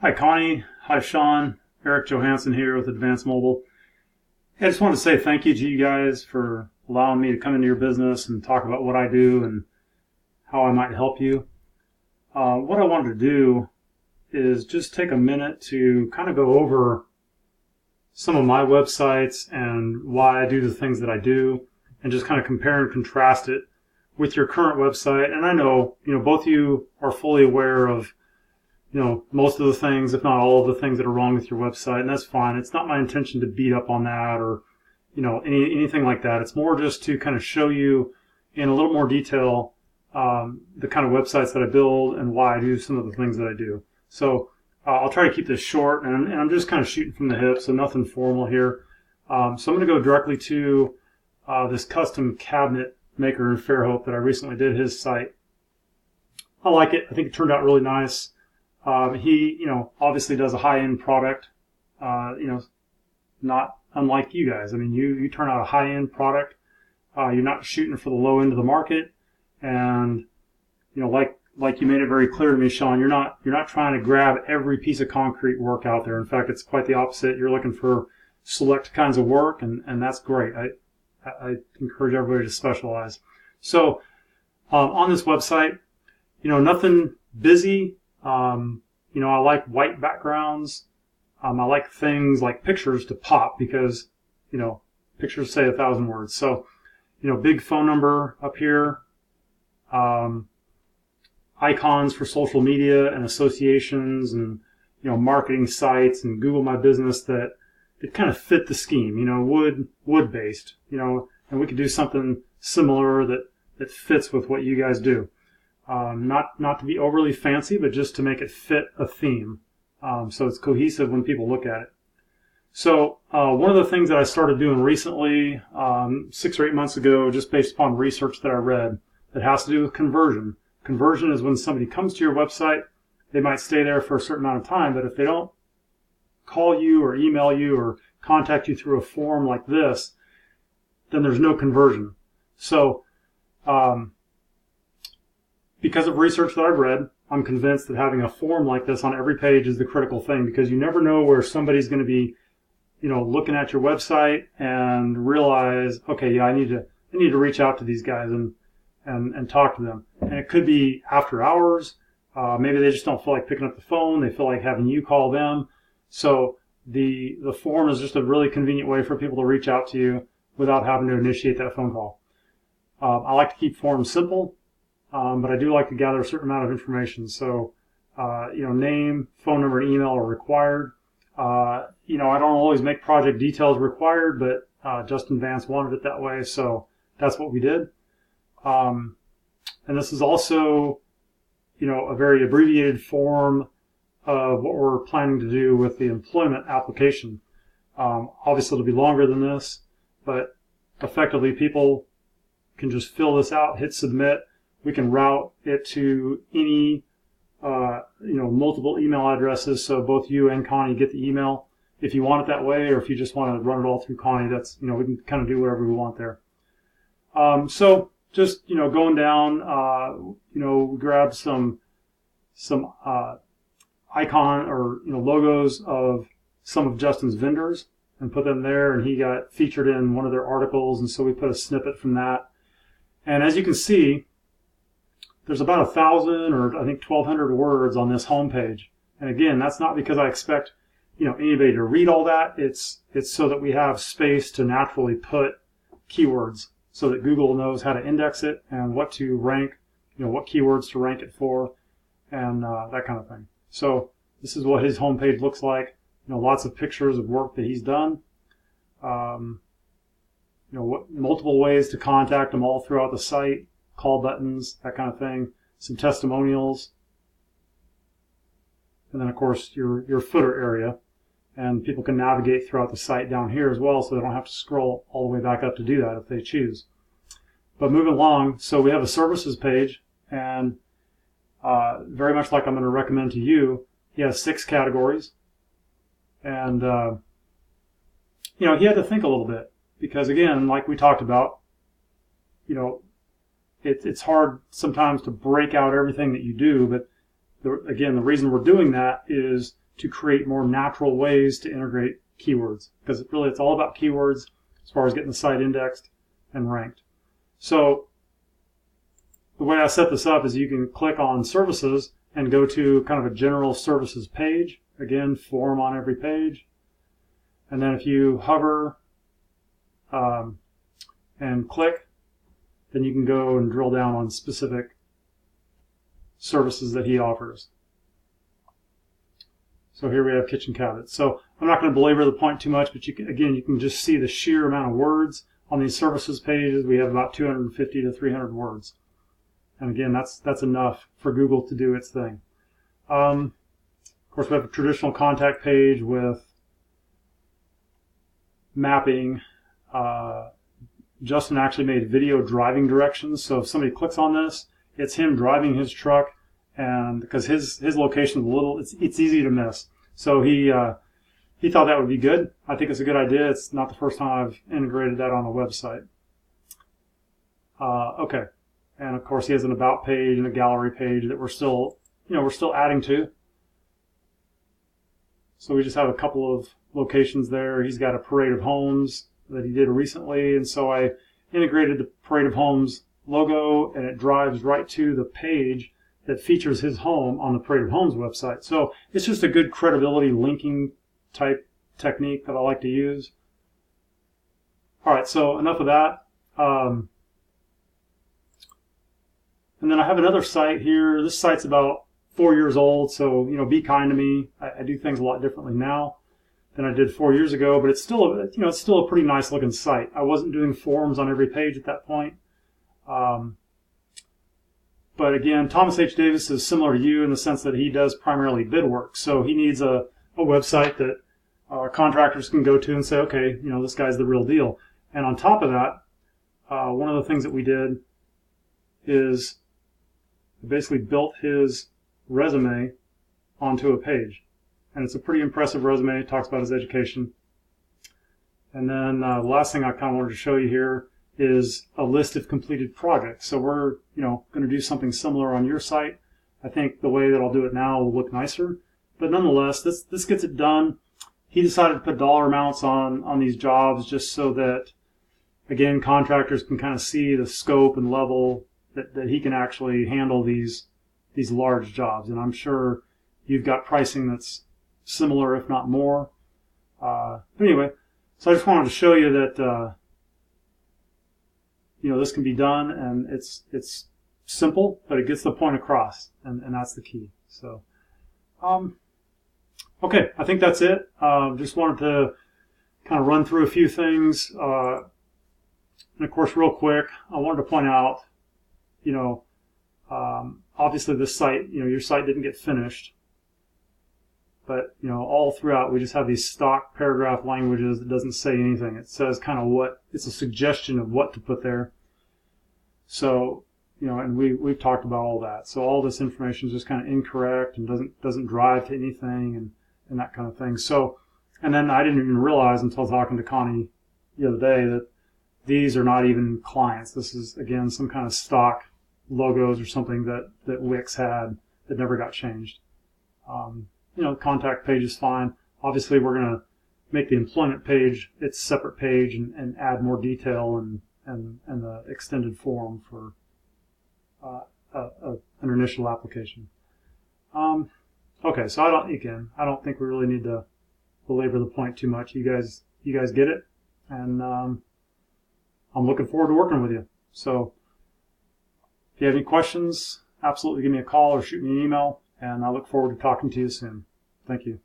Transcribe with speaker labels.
Speaker 1: Hi, Connie. Hi, Sean. Eric Johansson here with Advanced Mobile. Hey, I just wanted to say thank you to you guys for allowing me to come into your business and talk about what I do and how I might help you. What I wanted to do is just take a minute to kind of go over some of my websites and why I do the things that I do, and just kind of compare and contrast it with your current website. And I know, both of you are fully aware of most of the things, if not all of the things that are wrong with your website, and that's fine. It's not my intention to beat up on that or, anything like that. It's more just to kind of show you in a little more detail the kind of websites that I build and why I do some of the things that I do. So I'll try to keep this short, and I'm just kind of shooting from the hip, so nothing formal here. So I'm going to go directly to this custom cabinet maker in Fairhope that I recently did his site. I like it. I think it turned out really nice. He, obviously does a high-end product, not unlike you guys. I mean, you turn out a high-end product. You're not shooting for the low end of the market, and like you made it very clear to me, Sean, you're not trying to grab every piece of concrete work out there. In fact, it's quite the opposite. You're looking for select kinds of work, and that's great. I encourage everybody to specialize. So on this website, nothing busy. I like white backgrounds. I like things like pictures to pop because, pictures say 1,000 words. So, big phone number up here. Icons for social media and associations and, marketing sites and Google My Business that kind of fit the scheme, wood based, and we could do something similar that fits with what you guys do. Not to be overly fancy, but just to make it fit a theme, so it's cohesive when people look at it. So one of the things that I started doing recently, 6 or 8 months ago, just based upon research that I read, that has to do with conversion. Conversion is when somebody comes to your website, they might stay there for a certain amount of time, but if they don't call you or email you or contact you through a form like this, then there's no conversion. So because of research that I've read, I'm convinced that having a form like this on every page is the critical thing, because you never know where somebody's going to be, looking at your website and realize, okay, yeah, I need to reach out to these guys and talk to them. And it could be after hours. Maybe they just don't feel like picking up the phone. They feel like having you call them. So the form is just a really convenient way for people to reach out to you without having to initiate that phone call. I like to keep forms simple. But I do like to gather a certain amount of information. So, name, phone number, and email are required. I don't always make project details required, but Justin Vance wanted it that way, so that's what we did. And this is also, a very abbreviated form of what we're planning to do with the employment application. Obviously, it'll be longer than this, but effectively, people can just fill this out, hit submit. We can route it to any, multiple email addresses, so both you and Connie get the email if you want it that way, or if you just want to run it all through Connie. That's, we can kind of do whatever we want there. So just, going down, we grabbed some icon or, logos of some of Justin's vendors and put them there, and he got featured in one of their articles, and so we put a snippet from that. And as you can see, there's about 1,000 or I think 1,200 words on this homepage. And again, that's not because I expect anybody to read all that. It's so that we have space to naturally put keywords so that Google knows how to index it and what to rank, what keywords to rank it for, and that kind of thing. So this is what his homepage looks like. Lots of pictures of work that he's done. Multiple ways to contact him all throughout the site. Call buttons, that kind of thing, some testimonials, and then of course your footer area, and people can navigate throughout the site down here as well, so they don't have to scroll all the way back up to do that if they choose. But moving along, so we have a services page, and very much like I'm going to recommend to you, he has 6 categories, and he had to think a little bit, because again, like we talked about, it's hard sometimes to break out everything that you do, but again, the reason we're doing that is to create more natural ways to integrate keywords, because really it's all about keywords as far as getting the site indexed and ranked. So the way I set this up is you can click on services and go to kind of a general services page. Again, form on every page. And then if you hover and click, then you can go and drill down on specific services that he offers. So here we have kitchen cabinets. So I'm not going to belabor the point too much, but you can just see the sheer amount of words on these services pages. We have about 250 to 300 words. And again, that's enough for Google to do its thing. Of course, we have a traditional contact page with mapping. Justin actually made video driving directions. So if somebody clicks on this, it's him driving his truck, and because his location is a little, it's easy to miss. So he thought that would be good. I think it's a good idea. It's not the first time I've integrated that on a website. Okay. And of course, he has an about page and a gallery page that we're still adding to. So we just have a couple of locations there. He's got a Parade of Homes that he did recently, and so I integrated the Parade of Homes logo, and it drives right to the page that features his home on the Parade of Homes website. So it's just a good credibility linking type technique that I like to use. All right, so enough of that. And then I have another site here. This site's about 4 years old, so be kind to me. I do things a lot differently now than I did 4 years ago, but it's still a pretty nice looking site. I wasn't doing forms on every page at that point. But again, Thomas H. Davis is similar to you in the sense that he does primarily bid work. So he needs a website that contractors can go to and say, okay, this guy's the real deal. And on top of that, one of the things that we did is basically built his resume onto a page. And it's a pretty impressive resume. It talks about his education. And then the last thing I kind of wanted to show you here is a list of completed projects. So we're going to do something similar on your site. I think the way that I'll do it now will look nicer. But nonetheless, this gets it done. He decided to put dollar amounts on these jobs just so that, again, contractors can kind of see the scope and level that he can actually handle these large jobs. And I'm sure you've got pricing that's similar, if not more. Anyway, so I just wanted to show you that this can be done, and it's simple, but it gets the point across, and that's the key. So, okay, I think that's it. Just wanted to kind of run through a few things, and of course, real quick, I wanted to point out, obviously this site, your site didn't get finished. But, all throughout, we just have these stock paragraph languages that doesn't say anything. It says kind of it's a suggestion of what to put there. So, and we've talked about all that. So all this information is just kind of incorrect and doesn't drive to anything and that kind of thing. So, and then I didn't even realize until talking to Connie the other day that these are not even clients. This is, again, some kind of stock logos or something that Wix had that never got changed. The contact page is fine. Obviously, we're going to make the employment page its separate page and add more detail and the extended form for an initial application. Okay, so I don't think we really need to belabor the point too much. You guys get it, and I'm looking forward to working with you. So if you have any questions, absolutely give me a call or shoot me an email. And I look forward to talking to you soon. Thank you.